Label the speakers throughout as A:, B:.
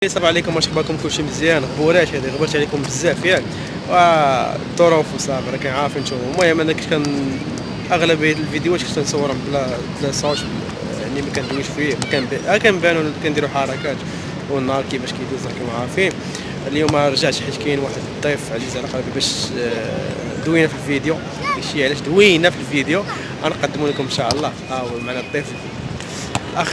A: السلام عليكم، واش اخباركم؟ كلشي مزيان؟ غبورات هذه غبرت عليكم بزاف ياك، والظروف وصافي راكم عارفين نتوما. المهم انا كنت اغلبيه الفيديوهات كنت نصورهم بلا صوت، يعني ما كندويش فيه، كنبانوا كنديروا حركات والنهار كيفاش كيدوز راكم عارفين. اليوم رجعت حيت كاين واحد الضيف عزيز على قلبي باش دوينا في الفيديو. داكشي علاش دوينا في الفيديو غنقدموا لكم ان شاء الله. ها هو معنا الضيف الاخ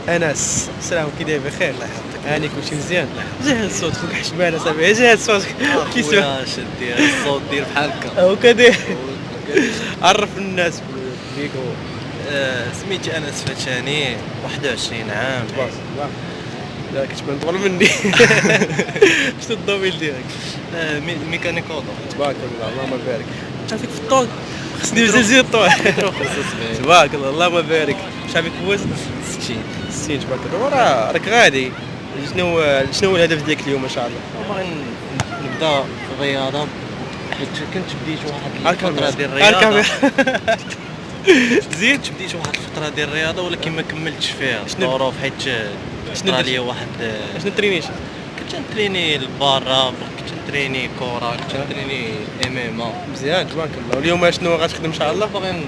A: انس. السلام، كي داير؟ بخير الله يحفظك. هاني كلشي مزيان؟ جهز صوتك خوك حشمان اصاحبي، جهز صوتك كيسمع.
B: خويا شدي الصوت دير بحال هكا.
A: هو كدير. عرف الناس بيك. هو
B: سميتي انس فتاني، 21 عام.
A: تبارك الله. لا كتبان طول مني. شنو الدومين ديالك؟
B: ميكانيك اوضو.
A: تبارك الله، اللهم بارك. شحال فيك في الطول؟ خصني نزيد الطول. تبارك الله، اللهم بارك. شحال فيك في الوزن؟
B: 60.
A: 60 تبارك الله. راك غادي. شنو هو الهدف ديالك اليوم ان شاء الله؟
B: باغي نبدا الرياضه، حيت كنت بديت واحد الفتره ديال
A: الكاميرا.
B: الرياضه.
A: زيد.
B: بديت واحد الفتره ديال الرياضه ولكن ما كملتش فيها
A: شنو-
B: الظروف، حيت
A: شنو
B: طرا
A: درتي؟
B: لي واحد.
A: شنو ترينيش؟
B: كنت نتريني البارا، كنت نتريني كره، كنت نتريني ام.
A: مزيان تبارك الله. واليوم شنو غتخدم ان شاء الله؟
B: باغي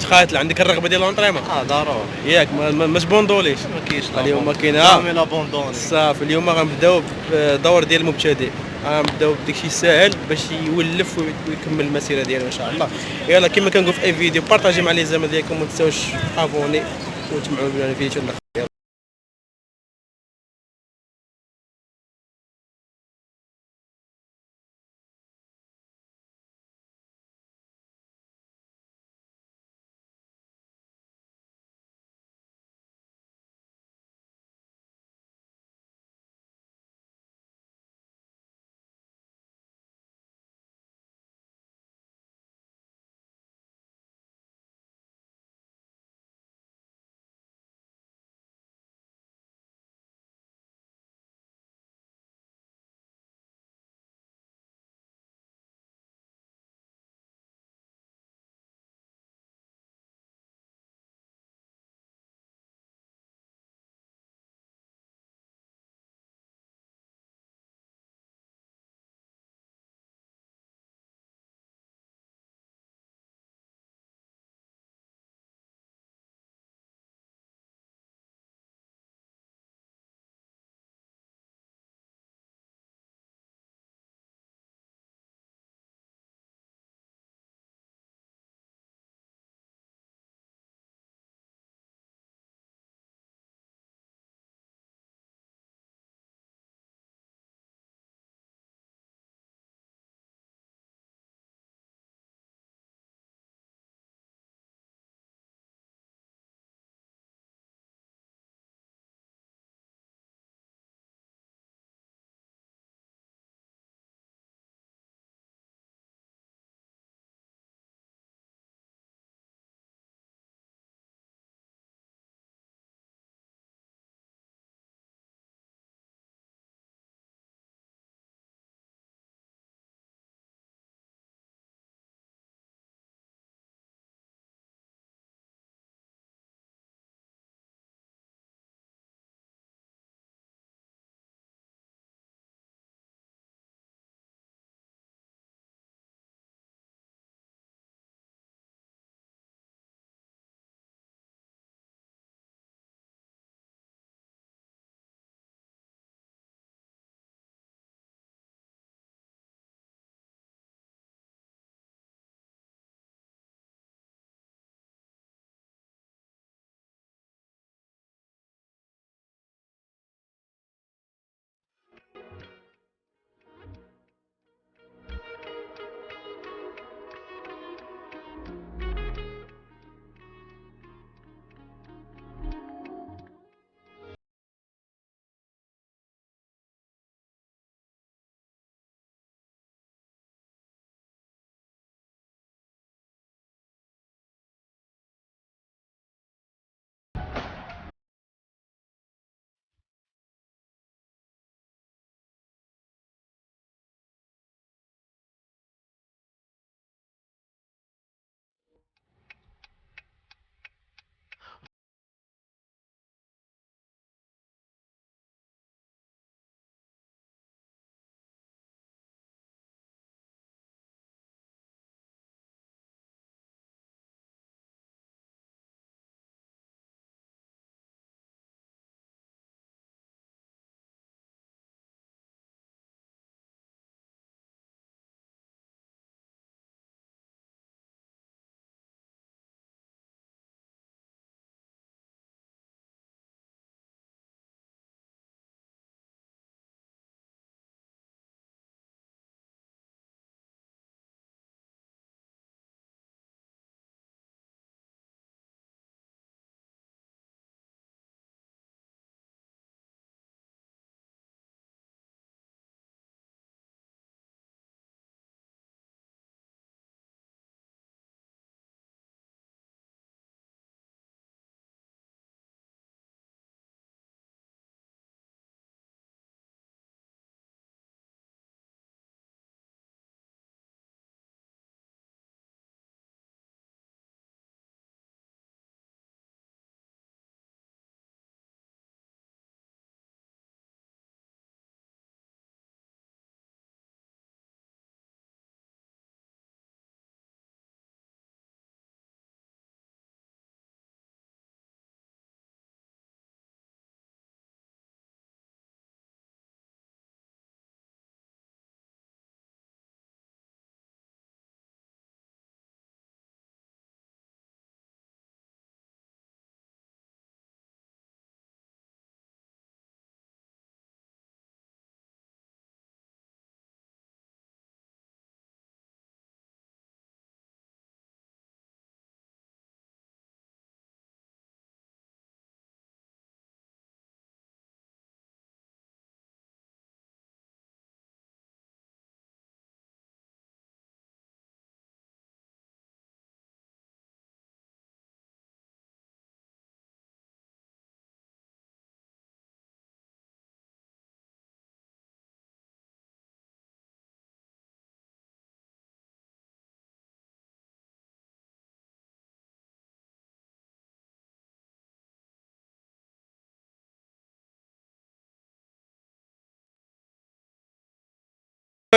A: تقاتل، عندك الرغبه ديال لونطريمون
B: ضروري.
A: ياك؟ ما تبوندوليش.
B: ما كاينش
A: اليوم كاين
B: جامي لابوندوني.
A: صافي. اليوم غنبداو بدور ديال المبتدئ، غنبداو بداكشي ساهل باش يولف ويكمل المسيره ديالو ان شاء الله. يلا كما كنقول في اي فيديو، بارطاجي مع لي زعما ديالكم، وما تنساوش ابوني وتبعوا بنا الفيديو.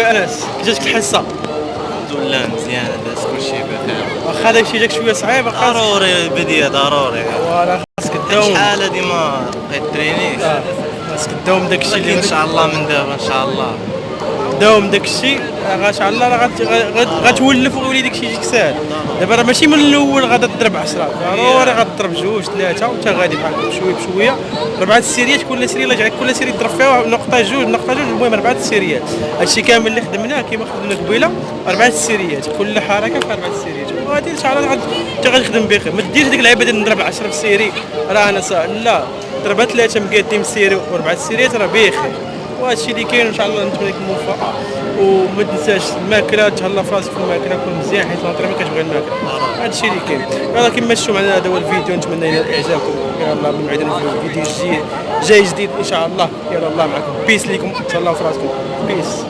A: انس جاتك الحصه؟
B: الحمد لله مزيان لاباس كلشي بخير.
A: واخا داكشي جاك شويه صعيب
B: ضروري بديه ضروري
A: فوالا خاصك تداوم.
B: شحال هادي ما بقيت ترينيش.
A: خاصك تداوم داكشي
B: ولكن ان شاء الله من دابا ان شاء الله
A: داوم داكشي ان شاء الله راه غتولف ويولي داكشي يجيك ساهل. دابا راه ماشي من الاول غادا تضرب 10 ضروري غتضرب 2 3 وانت غادي بحال بشويه بشويه 4 السيريات كل سيريه يرجعك كل سيريه تضرب فيها نقطه جوج نقطه جوج المهم 4 السيريات. هادشي كامل اللي خدمناه كيما خدمنا قبيله 4 السيريات كل حركه في 4 السيريات وغادي ان شاء الله انت غتخدم بخير. ما ديرش ديك اللعيبه ديال نضرب 10 في السيري راه انا لا ضربها 3 مقادين في السيري و4 السيريات راه بخير. وهادشي اللي كاين ان شاء الله نتمنى لك الموفقه وما تنساش الماكله تهلا في راسك في الماكله كون مزيان حيت الانطري ما كتبغي الماكله. هادشي اللي كاين. يلاه كما شفتوا معنا هذا هو الفيديو نتمنى ينال اعجابكم. يلاه موعدنا في فيديو جاي جديد ان شاء الله. يلا الله معكم بيس ليكم تهلاو في راسكم بيس.